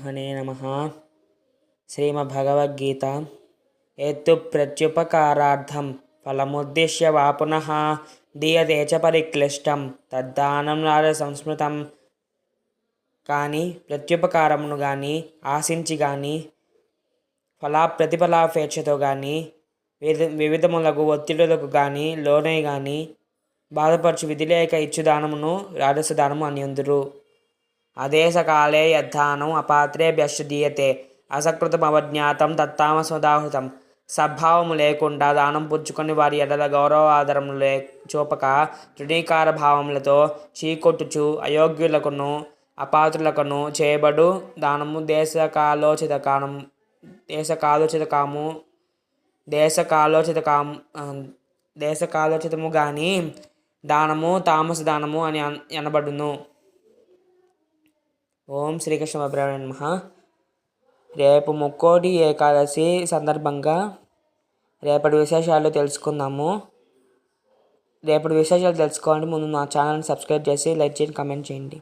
హనే నమః. శ్రీమద్భగవద్గీత. ఏత్తు ప్రత్యుపకారార్థం ఫలముద్దిశ్య వా పునః దీయతే చ పరిక్లిష్టం తద్దానం నార సంస్మృతం. కానీ ప్రత్యుపకారమును గాని ఆశించి గాని ప్రతిఫలాపేక్షతో గాని వివిధములకు ఒత్తిడులకు గాని లోనై గాని బాధపరచు విధి లేక ఇచ్చు దానమును రాజసదానము అనియుందురు. అదేశకాలే యద్దానం అపాత్రేభ్యశ్చ దీయతే అసకృతమవజ్ఞాతం తత్తామసముదాహృతం. సద్భావము లేకుండా దానం పుచ్చుకొని వారి ఎడల గౌరవాదరములు చూపక తృణీకార భావములతో చీకొట్టుచు అయోగ్యులకును అపాత్రులకును చేయబడు దానము దేశకాలోచితము గాని దానము తామస దానము అని అనబడును. ఓం శ్రీకృష్ణ పరబ్రహ్మణే నమః. రేపు ముక్కోటి ఏకాదశి సందర్భంగా రేపటి విశేషాలు తెలుసుకుందాము. రేపటి విశేషాలు తెలుసుకోవాలంటే ముందు నా ఛానల్ని సబ్స్క్రైబ్ చేసి లైక్ చేయండి, కామెంట్ చేయండి.